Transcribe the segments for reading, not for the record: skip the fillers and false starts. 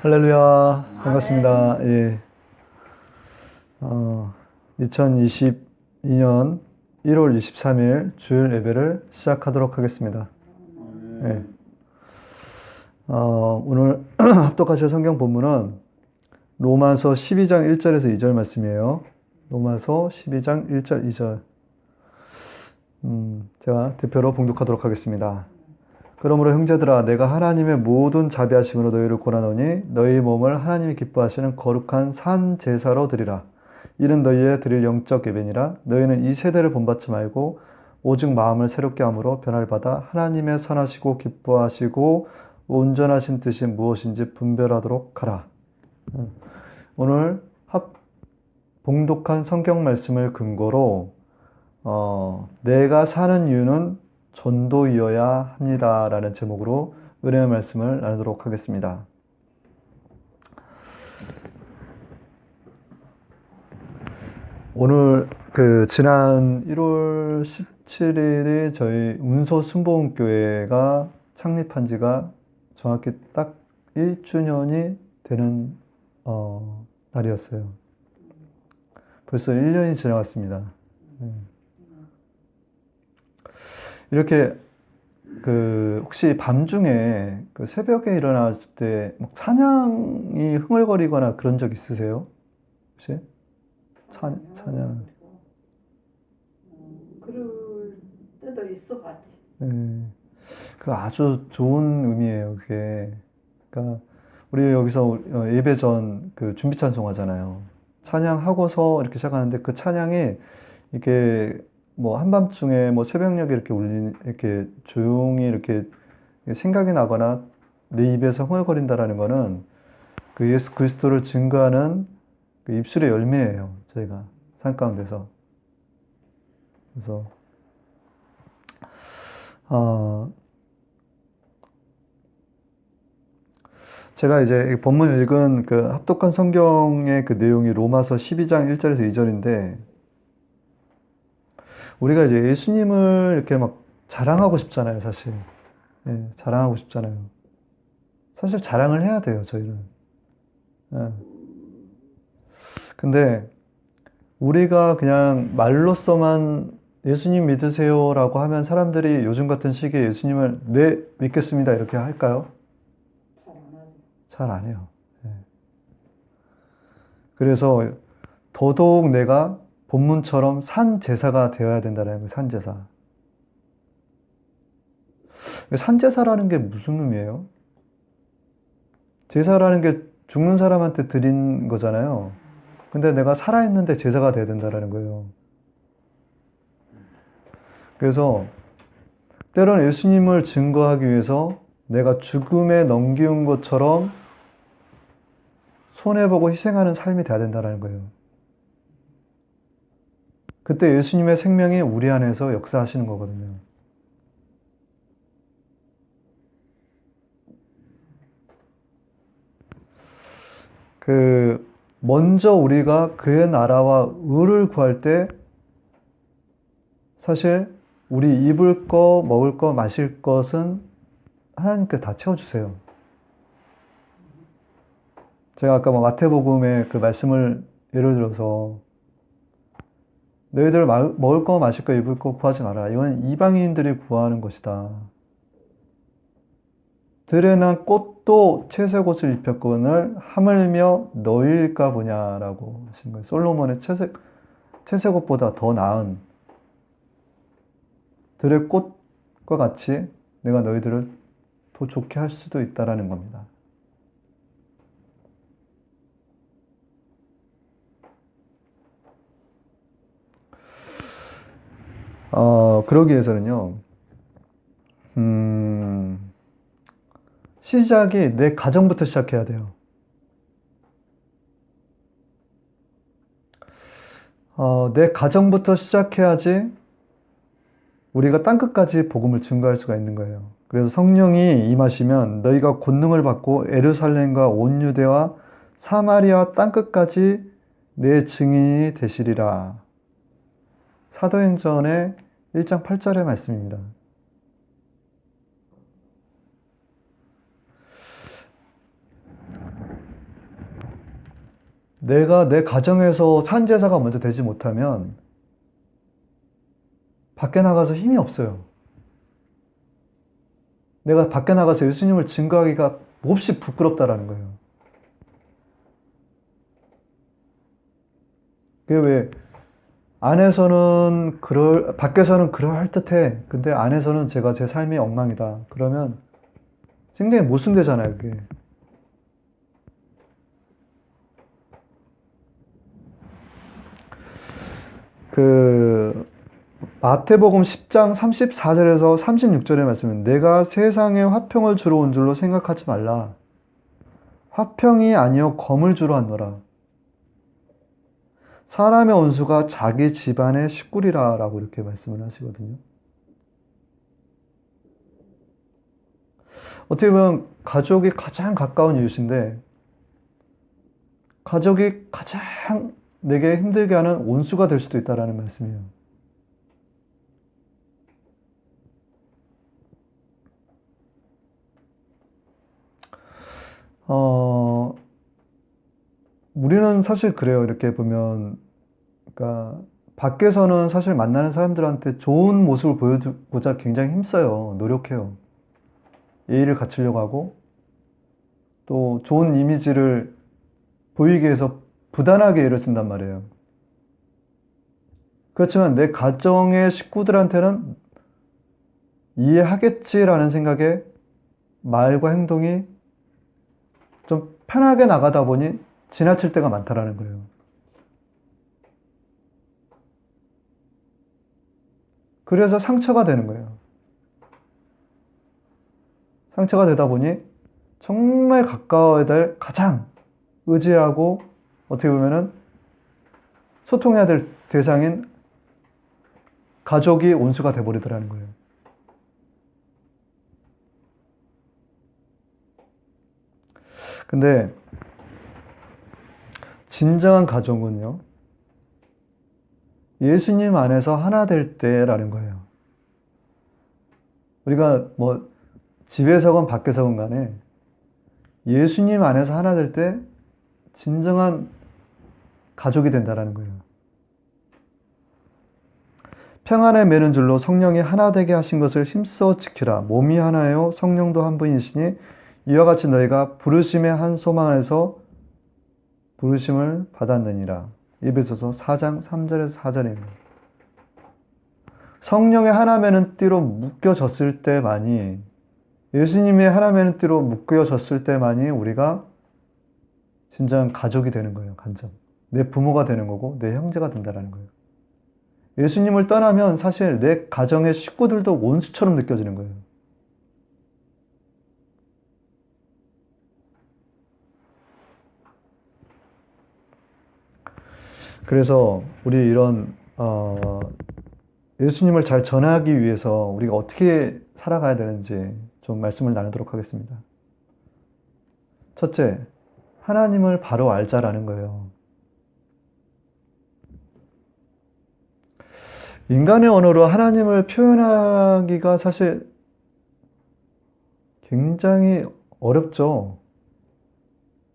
할렐루야, 반갑습니다. 예. 2022년 1월 23일 주일 예배를 시작하도록 하겠습니다. 예. 오늘 합독하실 성경 본문은 로마서 12장 1절에서 2절 말씀이에요. 로마서 12장 1절, 2절. 제가 대표로 봉독하도록 하겠습니다. 그러므로 형제들아, 내가 하나님의 모든 자비하심으로 너희를 권하노니 너희 몸을 하나님이 기뻐하시는 거룩한 산 제사로 드리라. 이는 너희의 드릴 영적 예배니라. 너희는 이 세대를 본받지 말고 오직 마음을 새롭게 함으로 변화를 받아 하나님의 선하시고 기뻐하시고 온전하신 뜻이 무엇인지 분별하도록 하라. 오늘 봉독한 성경 말씀을 근거로 내가 사는 이유는 전도이어야 합니다. 라는 제목으로 은혜의 말씀을 나누도록 하겠습니다. 오늘 지난 1월 17일이 저희 운소 순복음교회가 창립한 지가 정확히 딱 1주년이 되는 날이었어요. 벌써 1년이 지나갔습니다. 이렇게 혹시 밤중에 새벽에 일어났을 때 막 찬양이 흥얼거리거나 그런 적 있으세요? 혹시? 찬양. 그럴 때도 있어가지. 네. 그 아주 좋은 의미예요, 그게. 그러니까 우리 여기서 예배 전 준비 찬송 하잖아요. 찬양하고서 이렇게 시작하는데 그 찬양이 이게 뭐 한밤중에 뭐 새벽녘에 이렇게 이렇게 조용히 이렇게 생각이 나거나 내 입에서 흥얼거린다라는 거는 그 예수 그리스도를 증거하는 그 입술의 열매예요. 저희가 삶 가운데서. 그래서 제가 이제 본문 읽은 그 합독한 성경의 그 내용이 로마서 12장 1절에서 2절인데 우리가 이제 예수님을 이렇게 막 자랑하고 싶잖아요, 사실. 예, 자랑하고 싶잖아요. 사실 자랑을 해야 돼요, 저희는. 예. 근데 우리가 그냥 말로써만 예수님 믿으세요라고 하면 사람들이 요즘 같은 시기에 예수님을 네, 믿겠습니다 이렇게 할까요? 잘 안 하지. 잘 안 해요. 예. 그래서 더더욱 내가 본문처럼 산 제사가 되어야 된다는 거예요, 산 제사. 산 제사라는 게 무슨 의미예요? 제사라는 게 죽는 사람한테 드린 거잖아요. 근데 내가 살아있는데 제사가 돼야 된다는 거예요. 그래서 때로는 예수님을 증거하기 위해서 내가 죽음에 넘기운 것처럼 손해보고 희생하는 삶이 돼야 된다는 거예요. 그때 예수님의 생명이 우리 안에서 역사하시는 거거든요. 먼저 우리가 그의 나라와 의를 구할 때 사실 우리 입을 거, 먹을 거, 마실 것은 하나님께 다 채워주세요. 제가 아까 마태복음의 그 말씀을 예를 들어서 너희들 먹을 거, 마실 거, 입을 거 구하지 마라. 이건 이방인들이 구하는 것이다. 들에 난 꽃도 채색 옷을 입혔거늘 하물며 너희일까 보냐라고 하신 거예요. 솔로몬의 채색 옷보다 더 나은 들의 꽃과 같이 내가 너희들을 더 좋게 할 수도 있다라는 겁니다. 그러기 위해서는요, 시작이 내 가정부터 시작해야 돼요. 내 가정부터 시작해야지 우리가 땅끝까지 복음을 증거할 수가 있는 거예요. 그래서 성령이 임하시면 너희가 권능을 받고 예루살렘과 온 유대와 사마리아 땅끝까지 내 증인이 되시리라. 사도행전의 1장 8절의 말씀입니다. 내가 내 가정에서 산제사가 먼저 되지 못하면 밖에 나가서 힘이 없어요. 내가 밖에 나가서 예수님을 증거하기가 몹시 부끄럽다라는 거예요. 그게 왜 밖에서는 그럴듯해. 근데 안에서는 제가 제 삶이 엉망이다. 그러면 굉장히 모순되잖아요, 그게. 그 마태복음 10장 34절에서 36절의 말씀은 내가 세상에 화평을 주러 온 줄로 생각하지 말라. 화평이 아니요 검을 주러 왔노라. 사람의 원수가 자기 집안의 식구리라 라고 이렇게 말씀을 하시거든요. 어떻게 보면 가족이 가장 가까운 이웃인데 가족이 가장 내게 힘들게 하는 원수가 될 수도 있다라는 말씀이에요. 우리는 사실 그래요. 이렇게 보면, 그러니까, 밖에서는 사실 만나는 사람들한테 좋은 모습을 보여주고자 굉장히 힘써요. 노력해요. 예의를 갖추려고 하고, 또 좋은 이미지를 보이기 위해서 부단하게 애를 쓴단 말이에요. 그렇지만 내 가정의 식구들한테는 이해하겠지라는 생각에 말과 행동이 좀 편하게 나가다 보니 지나칠 때가 많다라는 거예요. 그래서 상처가 되는 거예요. 상처가 되다 보니 정말 가까워야 될 가장 의지하고 어떻게 보면은 소통해야 될 대상인 가족이 온수가 돼버리더라는 거예요. 근데 진정한 가족은요, 예수님 안에서 하나 될 때라는 거예요. 우리가 뭐 집에서건 밖에서건 간에 예수님 안에서 하나 될 때 진정한 가족이 된다라는 거예요. 평안에 매는 줄로 성령이 하나 되게 하신 것을 힘써 지키라. 몸이 하나요 성령도 한 분이시니 이와 같이 너희가 부르심의 한 소망 안에서 부르심을 받았느니라. 에베소서 4장 3절에서 4절입니다. 성령의 하나 매는 띠로 묶여졌을 때만이, 예수님의 하나 매는 띠로 묶여졌을 때만이 우리가 진정한 가족이 되는 거예요. 간접. 내 부모가 되는 거고 내 형제가 된다는 거예요. 예수님을 떠나면 사실 내 가정의 식구들도 원수처럼 느껴지는 거예요. 그래서 우리 이런 예수님을 잘 전하기 위해서 우리가 어떻게 살아가야 되는지 좀 말씀을 나누도록 하겠습니다. 첫째, 하나님을 바로 알자라는 거예요. 인간의 언어로 하나님을 표현하기가 사실 굉장히 어렵죠.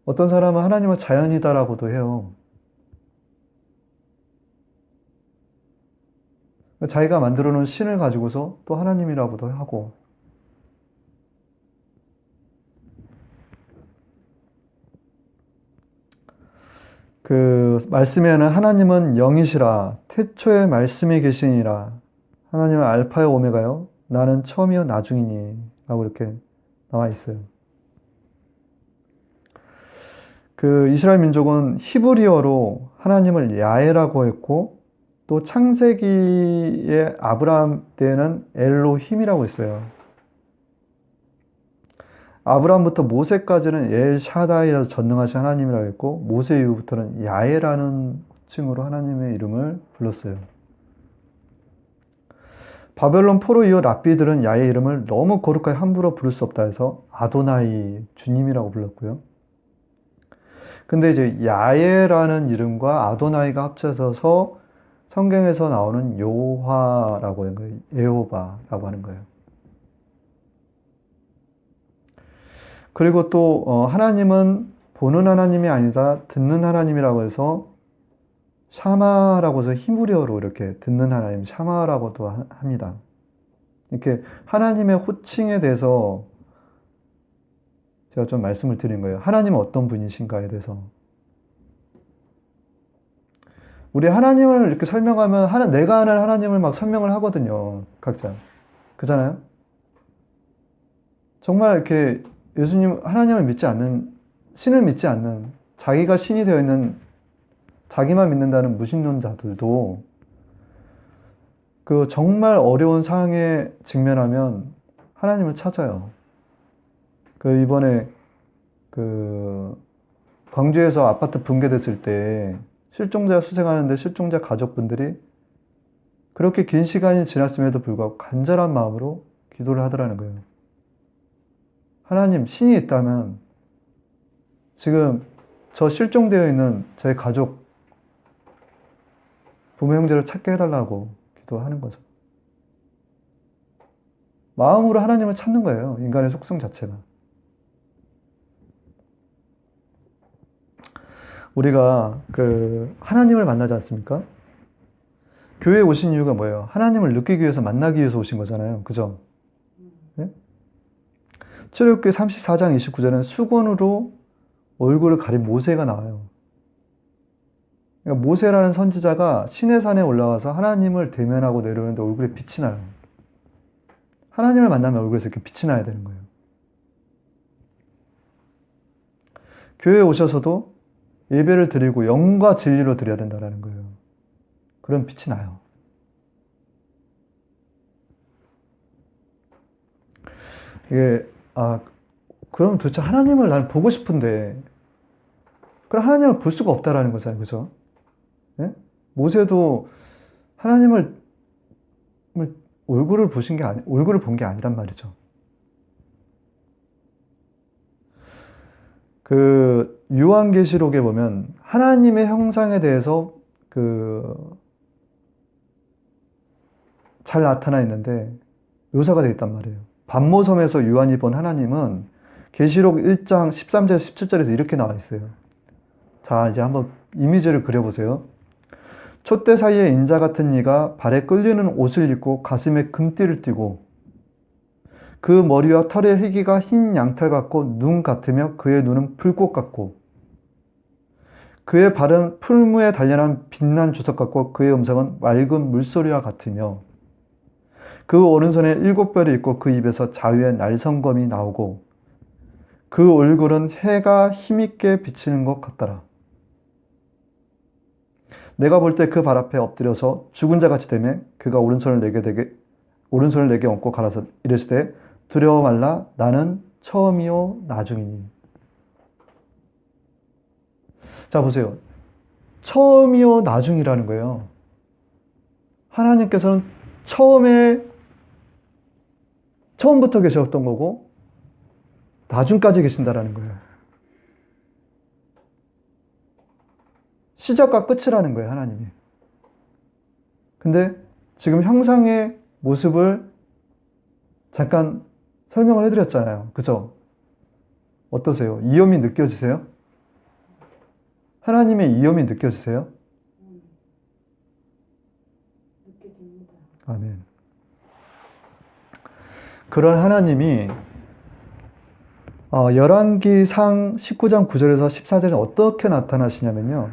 어떤 사람은 하나님은 자연이다라고도 해요. 자기가 만들어 놓은 신을 가지고서 또 하나님이라고도 하고, 그 말씀에는 하나님은 영이시라 태초에 말씀이 계시니라 하나님은 알파요 오메가요 나는 처음이요 나중이니 라고 이렇게 나와 있어요. 그 이스라엘 민족은 히브리어로 하나님을 야훼라고 했고, 또 창세기의 아브라함 때는 엘로힘이라고 했어요. 아브라함부터 모세까지는 엘 샤다이라서 전능하신 하나님이라고 했고, 모세 이후부터는 야훼라는 호칭으로 하나님의 이름을 불렀어요. 바벨론 포로 이후 랍비들은 야훼 이름을 너무 거룩하게 함부로 부를 수 없다 해서 아도나이, 주님이라고 불렀고요. 근데 이제 야훼라는 이름과 아도나이가 합쳐져서 성경에서 나오는 여호와라고 하는 거예요. 여호바라고 하는 거예요. 그리고 또 하나님은 보는 하나님이 아니다 듣는 하나님이라고 해서 샤마라고 해서 히브리어로 이렇게 듣는 하나님 샤마라고도 합니다. 이렇게 하나님의 호칭에 대해서 제가 좀 말씀을 드린 거예요. 하나님은 어떤 분이신가에 대해서. 우리 하나님을 이렇게 설명하면 내가 아는 하나님을 막 설명을 하거든요. 각자. 그잖아요? 정말 이렇게 예수님, 하나님을 믿지 않는, 신을 믿지 않는, 자기가 신이 되어 있는, 자기만 믿는다는 무신론자들도 그 정말 어려운 상황에 직면하면 하나님을 찾아요. 이번에 광주에서 아파트 붕괴됐을 때 실종자 수색하는데 실종자 가족분들이 그렇게 긴 시간이 지났음에도 불구하고 간절한 마음으로 기도를 하더라는 거예요. 하나님, 신이 있다면 지금 저 실종되어 있는 저희 가족, 부모 형제를 찾게 해달라고 기도하는 거죠. 마음으로 하나님을 찾는 거예요. 인간의 속성 자체가. 우리가 하나님을 만나지 않습니까? 교회에 오신 이유가 뭐예요? 하나님을 느끼기 위해서 만나기 위해서 오신 거잖아요. 그죠? 네? 출애굽기 34장 29절에는 수건으로 얼굴을 가린 모세가 나와요. 그러니까 모세라는 선지자가 시내산에 올라와서 하나님을 대면하고 내려오는데 얼굴에 빛이 나요. 하나님을 만나면 얼굴에서 이렇게 빛이 나야 되는 거예요. 교회에 오셔서도 예배를 드리고 영과 진리로 드려야 된다는 거예요. 그런 빛이 나요. 이게, 그럼 도대체 하나님을 난 보고 싶은데, 그럼 하나님을 볼 수가 없다라는 거잖아요. 그죠? 네? 모세도 하나님을 얼굴을 본 게 아니란 말이죠. 요한계시록에 보면 하나님의 형상에 대해서 잘 나타나 있는데 묘사가 되어 있단 말이에요. 반모섬에서 요한이 본 하나님은 계시록 1장 13절에서 17절에서 이렇게 나와 있어요. 자, 이제 한번 이미지를 그려보세요. 촛대 사이에 인자 같은 이가 발에 끌리는 옷을 입고 가슴에 금띠를 띠고 그 머리와 털의 희기가 흰 양털 같고 눈 같으며 그의 눈은 불꽃 같고 그의 발은 풀무에 단련한 빛난 주석 같고 그의 음성은 맑은 물소리와 같으며 그 오른손에 7별이 있고 그 입에서 자유의 날성검이 나오고 그 얼굴은 해가 힘있게 비치는 것 같더라. 내가 볼 때 그 발 앞에 엎드려서 죽은 자 같이 되매 그가 오른손을 내게 얹고 가라사 이르시되 두려워 말라 나는 처음이요 나중이니. 자 보세요. 처음이요 나중이라는 거예요. 하나님께서는 처음부터 계셨던 거고 나중까지 계신다라는 거예요. 시작과 끝이라는 거예요, 하나님이. 근데 지금 형상의 모습을 잠깐 설명을 해드렸잖아요. 그죠? 어떠세요? 이염이 느껴지세요? 하나님의 이염이 느껴지세요? 느껴집니다. 아멘. 그런 하나님이 열왕기상 19장 9절에서 14절에 어떻게 나타나시냐면요.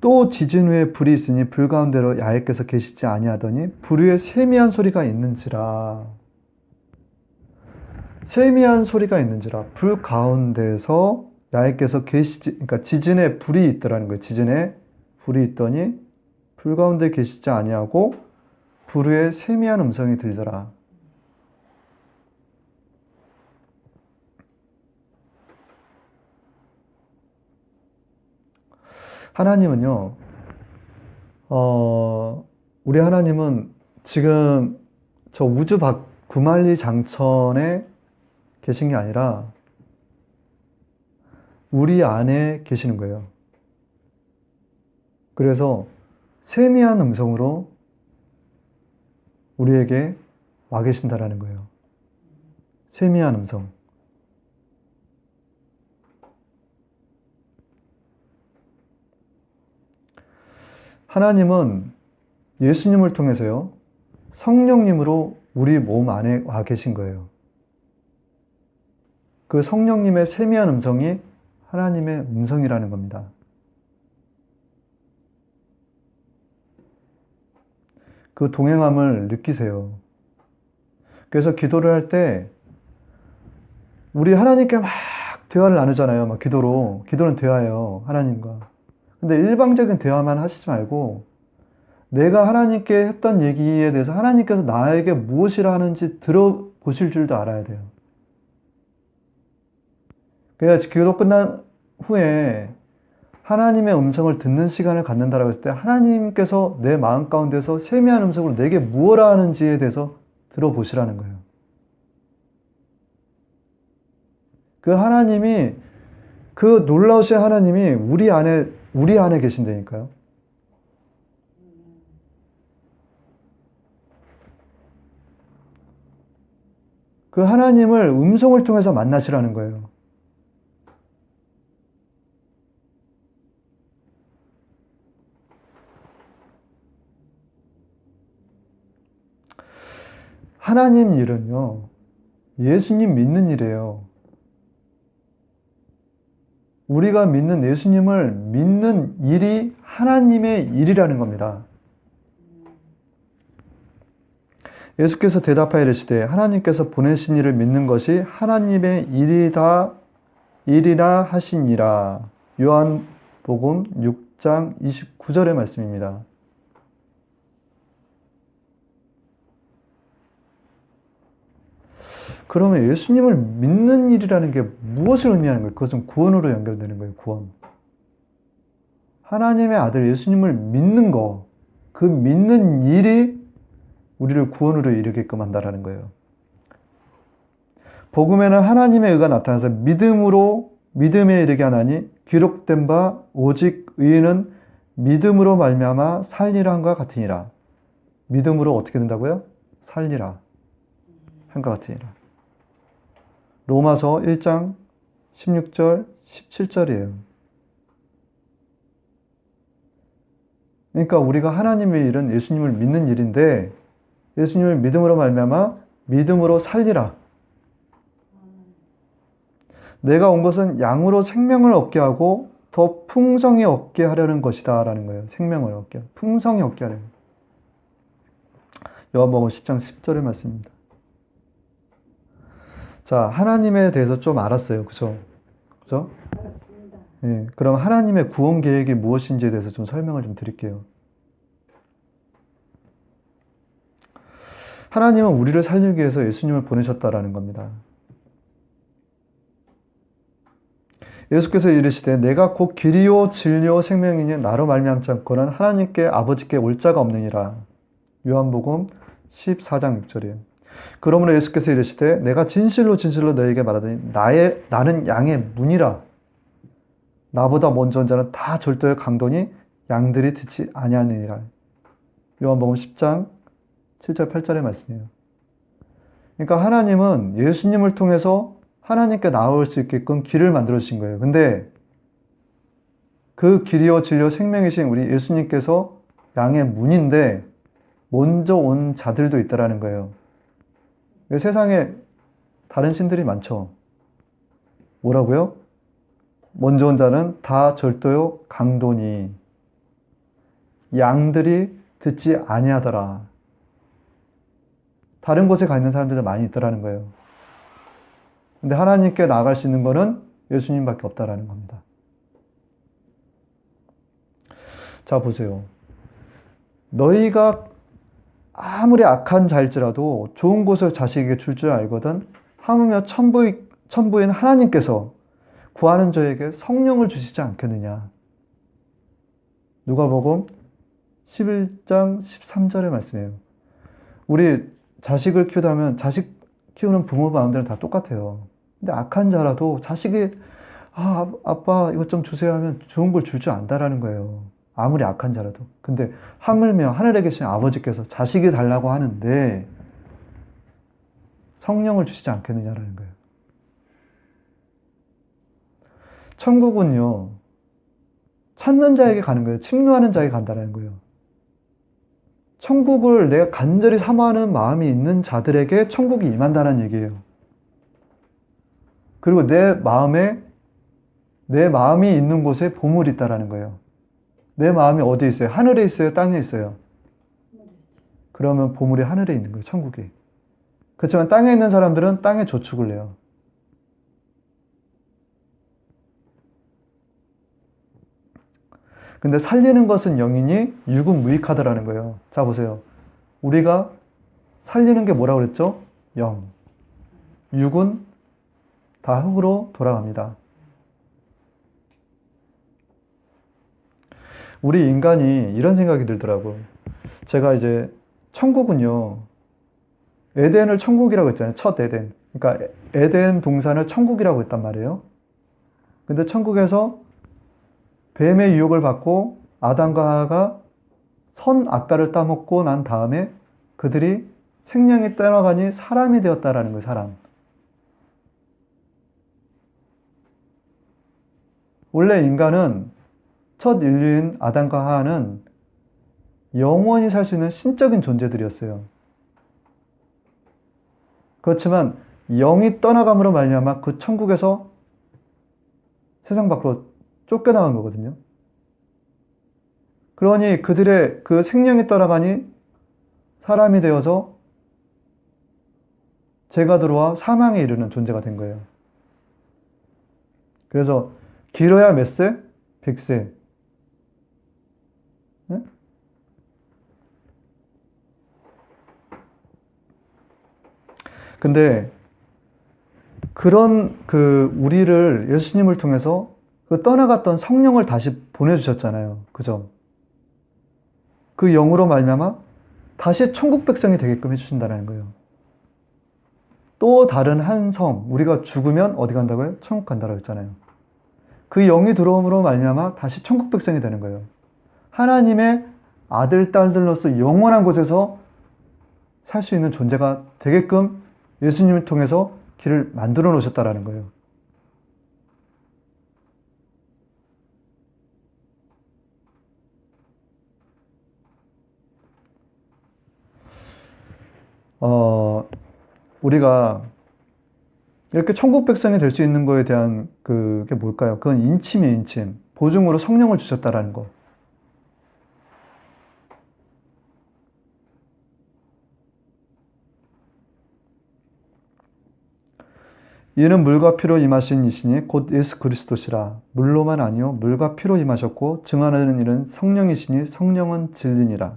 또 지진 후에 불이 있으니 불 가운데로 야훼께서 계시지 아니하더니 불 위에 세미한 소리가 있는지라. 세미한 소리가 있는지라. 불 가운데서 야훼께서 그러니까 지진에 불이 있더라는 거예요. 지진에 불이 있더니 불 가운데 계시지 아니하고 불 위에 세미한 음성이 들리더라. 하나님은요, 우리 하나님은 지금 저 우주 밖 구만리 장천에 계신 게 아니라 우리 안에 계시는 거예요. 그래서 세미한 음성으로 우리에게 와 계신다라는 거예요. 세미한 음성. 하나님은 예수님을 통해서요, 성령님으로 우리 몸 안에 와 계신 거예요. 그 성령님의 세미한 음성이 하나님의 음성이라는 겁니다. 그 동행함을 느끼세요. 그래서 기도를 할 때 우리 하나님께 막 대화를 나누잖아요. 막 기도로. 기도는 대화예요. 하나님과. 근데 일방적인 대화만 하시지 말고 내가 하나님께 했던 얘기에 대해서 하나님께서 나에게 무엇이라 하는지 들어보실 줄도 알아야 돼요. 그래야 기도 끝난 후에 하나님의 음성을 듣는 시간을 갖는다라고 했을 때 하나님께서 내 마음 가운데서 세미한 음성으로 내게 무엇라 하는지에 대해서 들어보시라는 거예요. 그 하나님이, 그 놀라우신 하나님이 우리 안에 계신다니까요. 그 하나님을 음성을 통해서 만나시라는 거예요. 하나님 일은요, 예수님 믿는 일이에요. 우리가 믿는 예수님을 믿는 일이 하나님의 일이라는 겁니다. 예수께서 대답하여 이르시되 하나님께서 보내신 이를 믿는 것이 하나님의 일이라 하시니라. 요한복음 6장 29절의 말씀입니다. 그러면 예수님을 믿는 일이라는 게 무엇을 의미하는 거예요? 그것은 구원으로 연결되는 거예요. 구원. 하나님의 아들 예수님을 믿는 거, 그 믿는 일이 우리를 구원으로 이르게끔 한다라는 거예요. 복음에는 하나님의 의가 나타나서 믿음에 이르게 하나니 기록된 바 오직 의인은 믿음으로 말미암아 살리라 한과 같으니라. 믿음으로 어떻게 된다고요? 살리라 한과 같으니라. 로마서 1장 16절 17절이에요. 그러니까 우리가 하나님의 일은 예수님을 믿는 일인데 예수님을 믿음으로 말미암아 믿음으로 살리라. 내가 온 것은 양으로 생명을 얻게 하고 더 풍성히 얻게 하려는 것이다 라는 거예요. 생명을 얻게, 풍성히 얻게 하려는. 요한복음 10장 10절의 말씀입니다. 자, 하나님에 대해서 좀 알았어요. 그죠? 그죠? 알았습니다. 예, 그럼 하나님의 구원 계획이 무엇인지에 대해서 좀 설명을 좀 드릴게요. 하나님은 우리를 살리기 위해서 예수님을 보내셨다라는 겁니다. 예수께서 이르시되 내가 곧 길이요 진리요 생명이니 나로 말미암지 않고는 하나님께 아버지께 올 자가 없느니라. 요한복음 14장 6절이에요. 그러므로 예수께서 이르시되 내가 진실로 진실로 너희에게 말하더니 나는 양의 문이라. 나보다 먼저 온 자는 다 절도의 강도니 양들이 듣지 아니하느니라. 요한복음 10장 7절 8절의 말씀이에요. 그러니까 하나님은 예수님을 통해서 하나님께 나올 수 있게끔 길을 만들어 주신 거예요. 근데 그 길이요 진리요 생명이신 우리 예수님께서 양의 문인데 먼저 온 자들도 있다라는 거예요. 세상에 다른 신들이 많죠. 뭐라고요? 먼저 온 자는 다 절도요 강도니 양들이 듣지 아니하더라. 다른 곳에 가 있는 사람들도 많이 있더라는 거예요. 근데 하나님께 나아갈 수 있는 거는 예수님밖에 없다라는 겁니다. 자, 보세요. 너희가 아무리 악한 자일지라도 좋은 곳을 자식에게 줄 줄 알거든 하물며 천부인 하나님께서 구하는 저에게 성령을 주시지 않겠느냐. 누가복음 11장 13절의 말씀이에요. 우리 자식을 키우다 하면 자식 키우는 부모 마음들은 다 똑같아요. 근데 악한 자라도 자식이 아빠 이것 좀 주세요 하면 좋은 걸 줄 줄 안다라는 거예요. 아무리 악한 자라도. 근데 하물며 하늘에 계신 아버지께서 자식이 달라고 하는데 성령을 주시지 않겠느냐라는 거예요. 천국은요, 찾는 자에게 가는 거예요. 침노하는 자에게 간다는 거예요. 천국을 내가 간절히 사모하는 마음이 있는 자들에게 천국이 임한다는 얘기예요. 그리고 내 마음이 있는 곳에 보물이 있다라는 거예요. 내 마음이 어디에 있어요? 하늘에 있어요? 땅에 있어요? 그러면 보물이 하늘에 있는 거예요. 천국이. 그렇지만 땅에 있는 사람들은 땅에 저축을 해요. 근데 살리는 것은 영이니 육은 무익하다라는 거예요. 자, 보세요. 우리가 살리는 게 뭐라고 그랬죠? 영. 육은 다 흙으로 돌아갑니다. 우리 인간이 이런 생각이 들더라고요. 제가 이제 천국은요, 에덴을 천국이라고 했잖아요. 첫 에덴. 그러니까 에덴 동산을 천국이라고 했단 말이에요. 근데 천국에서 뱀의 유혹을 받고 아담과 하와가 선악과를 따먹고 난 다음에 그들이 생명이 떠나가니 사람이 되었다라는 거예요. 사람. 원래 인간은 첫 인류인 아담과 하와는 영원히 살 수 있는 신적인 존재들이었어요. 그렇지만 영이 떠나감으로 말미암아 그 천국에서 세상 밖으로 쫓겨나간 거거든요. 그러니 그들의 그 생명이 떠나가니 사람이 되어서 죄가 들어와 사망에 이르는 존재가 된 거예요. 그래서 길어야 몇 세? 100세. 네? 근데 그런 우리를 예수님을 통해서 그 떠나갔던 성령을 다시 보내주셨잖아요. 그죠? 그 영으로 말미암아 다시 천국 백성이 되게끔 해주신다는 거예요. 또 다른 한 성, 우리가 죽으면 어디 간다고요? 천국 간다고 했잖아요. 그 영이 들어옴으로 말미암아 다시 천국 백성이 되는 거예요. 하나님의 아들, 딸들로서 영원한 곳에서 살 수 있는 존재가 되게끔 예수님을 통해서 길을 만들어 놓으셨다라는 거예요. 우리가 이렇게 천국 백성이 될 수 있는 거에 대한 그게 뭘까요? 그건 인침이에요, 인침. 보증으로 성령을 주셨다라는 거. 이는 물과 피로 임하신 이시니 곧 예수 그리스도시라. 물로만 아니요 물과 피로 임하셨고 증언하는 이는 성령이시니 성령은 진리니라.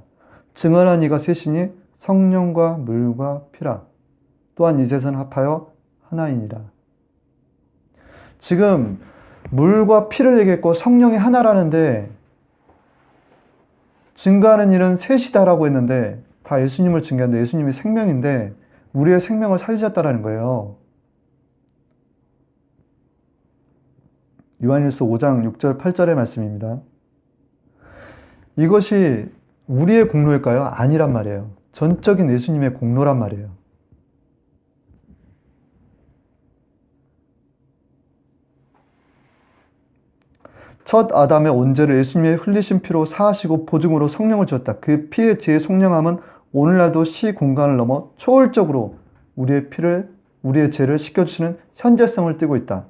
증언한 이가 셋이니 성령과 물과 피라. 또한 이 셋은 합하여 하나이니라. 지금 물과 피를 얘기했고 성령이 하나라는데 증거하는 일은 셋이다라고 했는데 다 예수님을 증거하는데 예수님이 생명인데 우리의 생명을 살리셨다라는 거예요. 요한일서 5장 6절 8절의 말씀입니다. 이것이 우리의 공로일까요? 아니란 말이에요. 전적인 예수님의 공로란 말이에요. 첫 아담의 온죄를 예수님의 흘리신 피로 사하시고 보증으로 성령을 주었다. 그 피의 지혜 속량함은 오늘날도 시 공간을 넘어 초월적으로 우리의 죄를 씻겨주시는 현재성을 띠고 있다.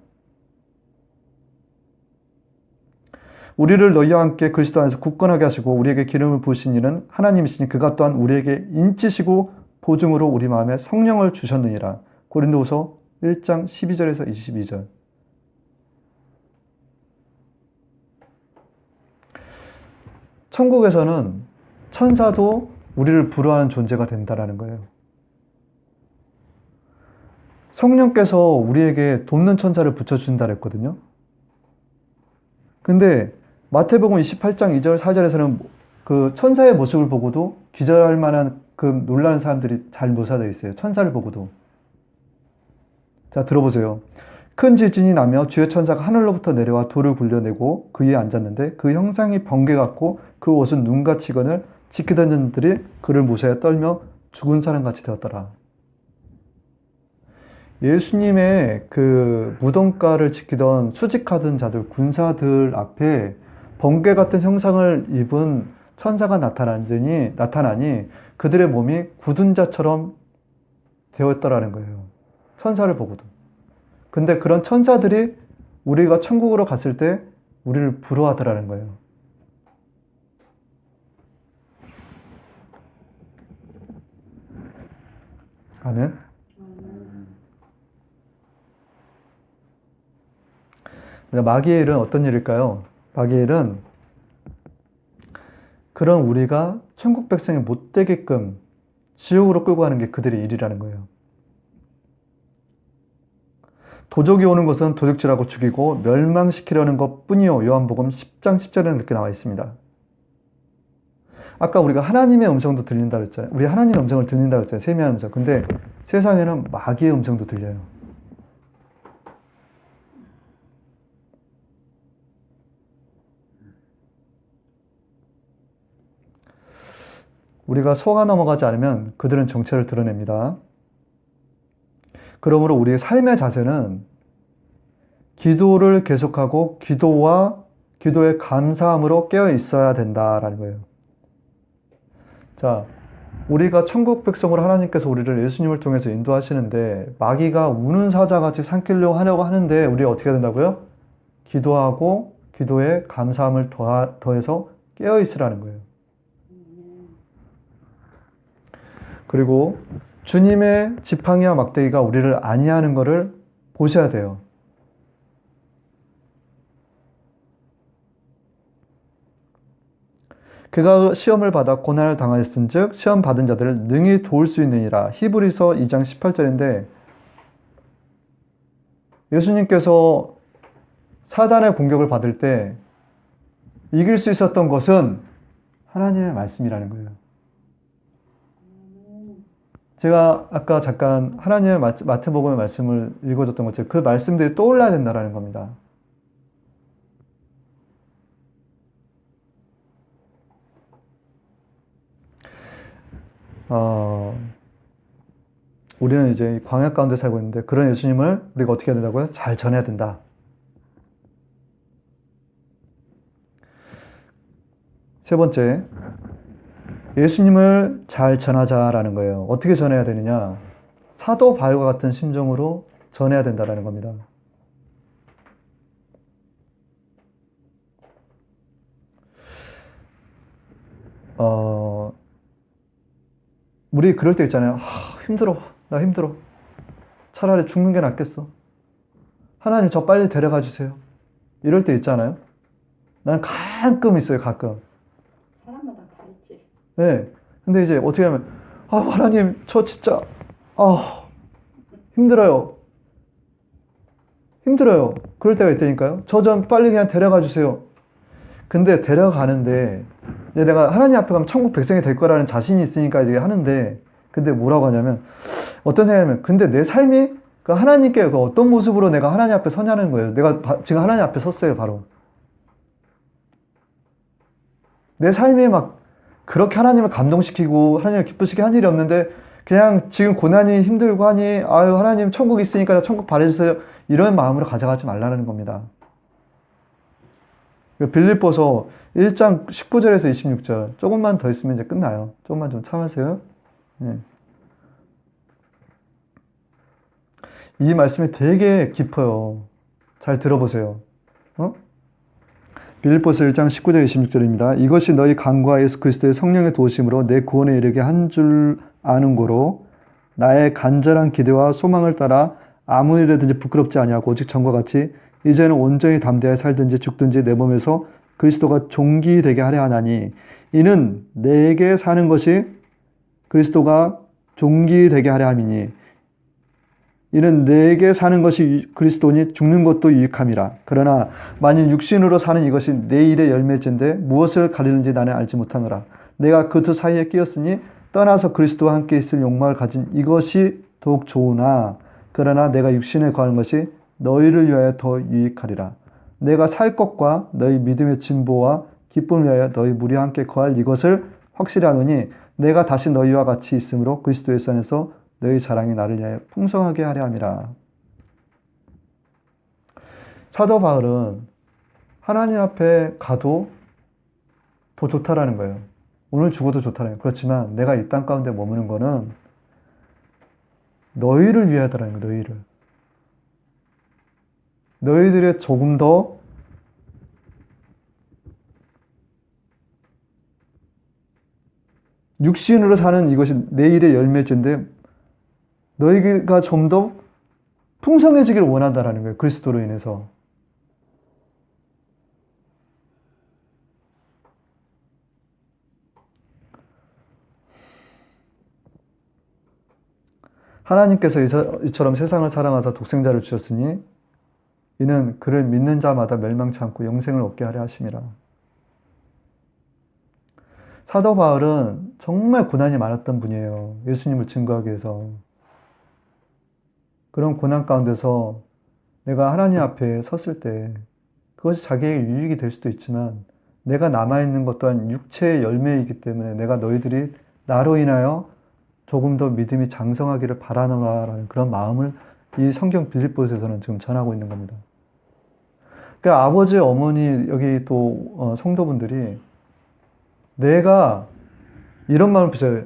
우리를 너희와 함께 그리스도 안에서 굳건하게 하시고 우리에게 기름을 부으신 이는 하나님이시니 그가 또한 우리에게 인치시고 보증으로 우리 마음에 성령을 주셨느니라. 고린도후서 1장 12절에서 22절. 천국에서는 천사도 우리를 불허하는 존재가 된다라는 거예요. 성령께서 우리에게 돕는 천사를 붙여준다 그랬거든요. 근데 마태복음 28장 2절 4절에서는 그 천사의 모습을 보고도 기절할 만한 그 놀라는 사람들이 잘 묘사되어 있어요. 천사를 보고도. 자, 들어보세요. 큰 지진이 나며 주의 천사가 하늘로부터 내려와 돌을 굴려내고 그 위에 앉았는데 그 형상이 번개 같고 그 옷은 눈같이 이거늘 지키던 자들이 그를 무서워 떨며 죽은 사람같이 되었더라. 예수님의 그 무덤가를 지키던 수직하던 자들, 군사들 앞에 번개 같은 형상을 입은 천사가 나타나니 그들의 몸이 굳은 자처럼 되었더라는 거예요. 천사를 보고도. 근데 그런 천사들이 우리가 천국으로 갔을 때 우리를 부러워하더라는 거예요. 아멘. 마귀의 일은 어떤 일일까요? 마귀의 일은 그런 우리가 천국 백성이 못 되게끔 지옥으로 끌고 가는 게 그들의 일이라는 거예요. 도적이 오는 것은 도둑질하고 죽이고 멸망시키려는 것 뿐이요. 요한복음 10장 10절에는 그렇게 나와 있습니다. 아까 우리가 하나님의 음성도 들린다 그랬잖아요. 우리 하나님의 음성을 들린다 그랬잖아요. 세미한 음성. 근데 세상에는 마귀의 음성도 들려요. 우리가 속아 넘어가지 않으면 그들은 정체를 드러냅니다. 그러므로 우리의 삶의 자세는 기도를 계속하고 기도의 감사함으로 깨어 있어야 된다라는 거예요. 자, 우리가 천국 백성으로 하나님께서 우리를 예수님을 통해서 인도하시는데 마귀가 우는 사자같이 삼키려고 하려고 하는데 우리가 어떻게 해야 된다고요? 기도하고 기도에 감사함을 더해서 깨어 있으라는 거예요. 그리고 주님의 지팡이와 막대기가 우리를 안위하는 것을 보셔야 돼요. 그가 시험을 받아 고난을 당하였은즉 시험 받은 자들을 능히 도울 수 있느니라. 히브리서 2장 18절인데 예수님께서 사단의 공격을 받을 때 이길 수 있었던 것은 하나님의 말씀이라는 거예요. 제가 아까 잠깐 하나님의 마태복음의 말씀을 읽어줬던 것처럼 그 말씀들이 떠올라야 된다는 겁니다. 우리는 이제 광야 가운데 살고 있는데 그런 예수님을 우리가 어떻게 해야 된다고요? 잘 전해야 된다. 세 번째, 예수님을 잘 전하자라는 거예요. 어떻게 전해야 되느냐? 사도 바울과 같은 심정으로 전해야 된다는 겁니다. 우리 그럴 때 있잖아요. 힘들어. 나 힘들어. 차라리 죽는 게 낫겠어. 하나님 저 빨리 데려가 주세요. 이럴 때 있잖아요. 나는 가끔 있어요. 가끔. 사람마다 다 있지. 네. 근데 이제 어떻게 하면 하나님 저 진짜 힘들어요. 힘들어요. 그럴 때가 있다니까요. 저 좀 빨리 그냥 데려가 주세요. 근데 데려가는데 이제 내가 하나님 앞에 가면 천국 백성이 될 거라는 자신이 있으니까 이제 하는데 근데 뭐라고 하냐면 어떤 생각이냐면 근데 내 삶이 그 하나님께 그 어떤 모습으로 내가 하나님 앞에 서냐는 거예요. 내가 지금 하나님 앞에 섰어요. 바로. 내 삶이 막 그렇게 하나님을 감동시키고 하나님을 기쁘시게 한 일이 없는데 그냥 지금 고난이 힘들고 하니 아유 하나님 천국 있으니까 천국 바래주세요. 이런 마음으로 가져가지 말라는 겁니다. 빌립보서 1장 19절에서 26절 조금만 더 있으면 이제 끝나요. 조금만 좀 참으세요. 네. 이 말씀이 되게 깊어요. 잘 들어보세요. 빌립보서 1장 19절 26절입니다. 이것이 너희 간구와 예수 그리스도의 성령의 도우심으로 내 구원에 이르게 한 줄 아는 고로 나의 간절한 기대와 소망을 따라 아무 일에든지 부끄럽지 아니하고 오직 전과 같이 이제는 온전히 담대하여 살든지 죽든지 내 몸에서 그리스도가 종기 되게 하려 하나니 이는 내게 사는 것이 그리스도가 종기 되게 하려 함이니 이는 내게 사는 것이 그리스도니 죽는 것도 유익함이라. 그러나 만일 육신으로 사는 이것이 내 일의 열매인데 무엇을 가리는지 나는 알지 못하노라. 내가 그 두 사이에 끼었으니 떠나서 그리스도와 함께 있을 욕망을 가진 이것이 더욱 좋으나 그러나 내가 육신에 거하는 것이 너희를 위하여 더 유익하리라. 내가 살 것과 너희 믿음의 진보와 기쁨을 위하여 너희 무리와 함께 거할 이것을 확실히 하노니 내가 다시 너희와 같이 있으므로 그리스도 예수 안에서 너희 자랑이 나를 위하여 풍성하게 하려 함이라. 사도 바울은 하나님 앞에 가도 더 좋다라는 거예요. 오늘 죽어도 좋다라는 거예요. 그렇지만 내가 이 땅 가운데 머무는 거는 너희를 위하다라는 거예요. 너희를. 너희들의 조금 더 육신으로 사는 이것이 내일의 열매인데 너희가 좀 더 풍성해지기를 원한다라는 거예요. 그리스도로 인해서. 하나님께서 이처럼 세상을 사랑하사 독생자를 주셨으니 이는 그를 믿는 자마다 멸망치 않고 영생을 얻게 하려 하심이라. 사도 바울은 정말 고난이 많았던 분이에요. 예수님을 증거하기 위해서. 그런 고난 가운데서 내가 하나님 앞에 섰을 때 그것이 자기에게 유익이 될 수도 있지만 내가 남아있는 것 또한 육체의 열매이기 때문에 내가 너희들이 나로 인하여 조금 더 믿음이 장성하기를 바라노라라는 그런 마음을 이 성경 빌립보서에서는 지금 전하고 있는 겁니다. 그러니까 아버지, 어머니, 여기 또 성도분들이 내가 이런 마음을 비춰요.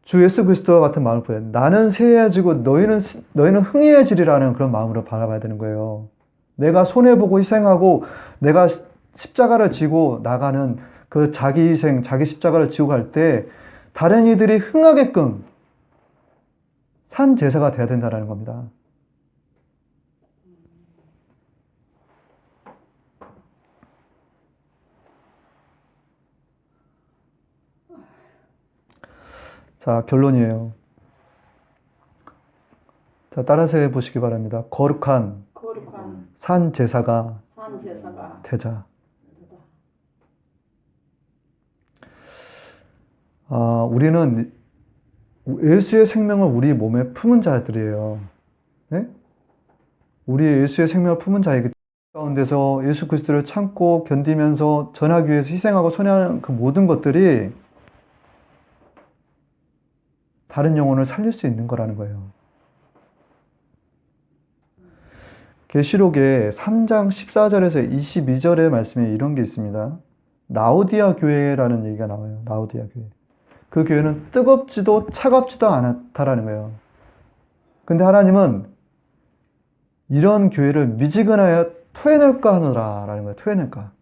주 예수 그리스도와 같은 마음을 보여요. 나는 세해지고 너희는 흥해지리라는 그런 마음으로 바라봐야 되는 거예요. 내가 손해보고 희생하고 내가 십자가를 지고 나가는 그 자기 희생, 자기 십자가를 지고 갈 때 다른 이들이 흥하게끔 산 제사가 돼야 된다는 겁니다. 자, 결론이에요. 자, 따라서 해보시기 바랍니다. 거룩한 산 제사가 되자. 우리는 예수의 생명을 우리 몸에 품은 자들이에요. 네? 우리 예수의 생명을 품은 자이기 가운데서 예수 그리스도를 참고 견디면서 전하기 위해서 희생하고 손해하는 그 모든 것들이 다른 영혼을 살릴 수 있는 거라는 거예요. 계시록의 3장 14절에서 22절의 말씀에 이런 게 있습니다. 라오디아 교회라는 얘기가 나와요. 라오디아 교회. 그 교회는 뜨겁지도 차갑지도 않다라는 거예요. 근데 하나님은 이런 교회를 미지근하여 토해낼까 하노라라는 거예요. 토해낼까.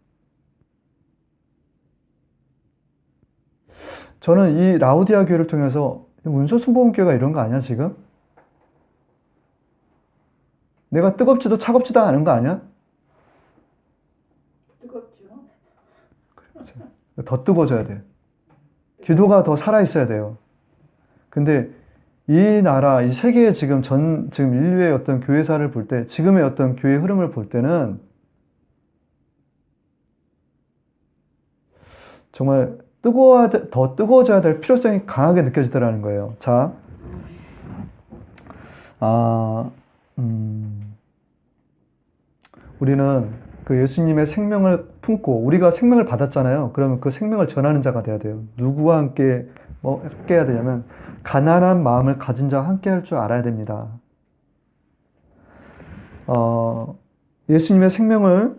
저는 이 라오디아 교회를 통해서 운소순복음교회가 이런 거 아니야 지금? 내가 뜨겁지도 차갑지도 않은 거 아니야? 뜨겁죠. 그렇죠. 더 뜨거워져야 돼. 기도가 더 살아있어야 돼요. 근데 이 나라, 이 세계의 지금 인류의 어떤 교회사를 볼 때, 지금의 어떤 교회 흐름을 볼 때는 정말 더 뜨거워져야 될 필요성이 강하게 느껴지더라는 거예요. 자, 우리는 그 예수님의 생명을 품고 우리가 생명을 받았잖아요. 그러면 그 생명을 전하는 자가 돼야 돼요. 누구와 함께 함께 해야 되냐면 가난한 마음을 가진 자와 함께 할 줄 알아야 됩니다. 예수님의 생명을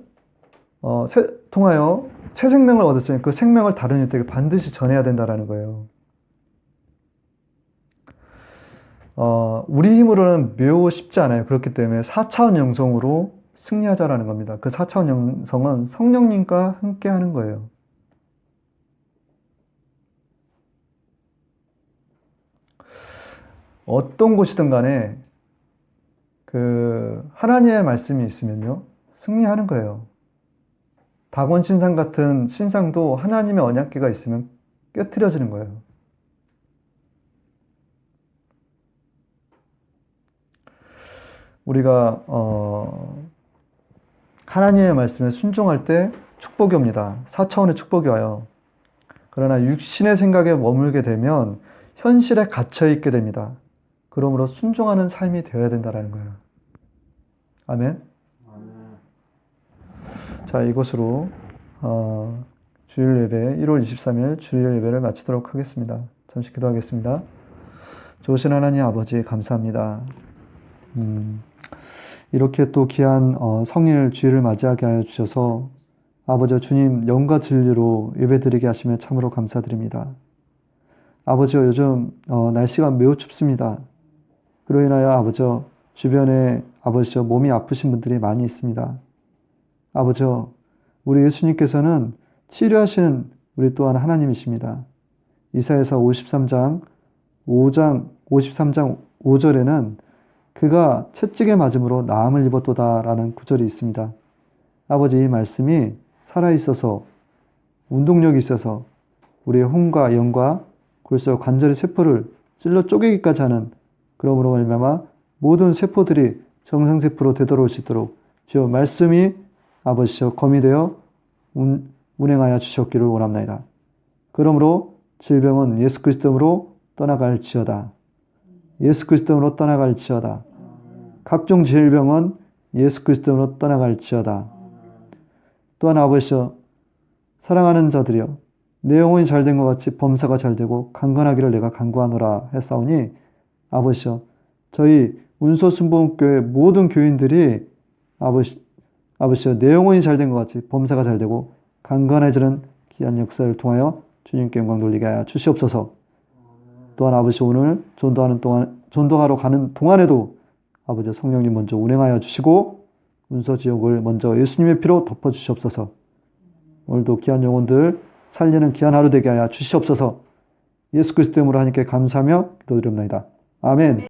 통하여 새 생명을 얻었으니 그 생명을 다른 이들에게 반드시 전해야 된다라는 거예요. 우리 힘으로는 매우 쉽지 않아요. 그렇기 때문에 4차원 영성으로 승리하자라는 겁니다. 그 4차원 영성은 성령님과 함께 하는 거예요. 어떤 곳이든 간에 그 하나님의 말씀이 있으면요. 승리하는 거예요. 다곤 신상 같은 신상도 하나님의 언약궤가 있으면 깨트려지는 거예요. 우리가 하나님의 말씀에 순종할 때 축복이 옵니다. 4차원의 축복이 와요. 그러나 육신의 생각에 머물게 되면 현실에 갇혀 있게 됩니다. 그러므로 순종하는 삶이 되어야 된다는 거예요. 아멘. 자, 이것으로 주일 예배 1월 23일 주일 예배를 마치도록 하겠습니다. 잠시 기도하겠습니다. 좋으신 하나님 아버지 감사합니다. 이렇게 또 귀한 성일 주일을 맞이하게 하여 주셔서 아버지 주님 영과 진리로 예배드리게 하시며 참으로 감사드립니다. 아버지 요즘 날씨가 매우 춥습니다. 그로 인하여 아버지 주변에 아버지 몸이 아프신 분들이 많이 있습니다. 아버지 우리 예수님께서는 치료하시는 우리 또한 하나님이십니다. 이사야서 53장 5절에는 그가 채찍에 맞음으로 나음을 입었도다라는 구절이 있습니다. 아버지 이 말씀이 살아있어서 운동력이 있어서 우리의 혼과 영과 골수 관절의 세포를 찔러 쪼개기까지 하는 그러므로 말미암아 모든 세포들이 정상세포로 되돌아올 수 있도록 주여 말씀이 아버지여 검이 되어 운행하여 주셨기를 원합나이다. 그러므로 질병은 예수 그리스도로 떠나갈지어다. 예수 그리스도로 떠나갈지어다. 각종 질병은 예수 그리스도로 떠나갈지어다. 또한 아버지여 사랑하는 자들이여 내 영혼이 잘된 것 같이 범사가 잘되고 강건하기를 내가 간구하노라 했사오니 아버지여 저희 운소순복음교회 모든 교인들이 아버지여 내 영혼이 잘된 것 같이 범사가 잘되고 강건해지는 귀한 역사를 통하여 주님께 영광 돌리게 하여 주시옵소서. 또한 아버지 오늘 전도하러 가는 동안에도 아버지 성령님 먼저 운행하여 주시고 운서지옥을 먼저 예수님의 피로 덮어 주시옵소서. 오늘도 귀한 영혼들 살리는 귀한 하루 되게 하여 주시옵소서. 예수 그리스도 이름으로 하나님께 감사하며 기도드립니다. 아멘.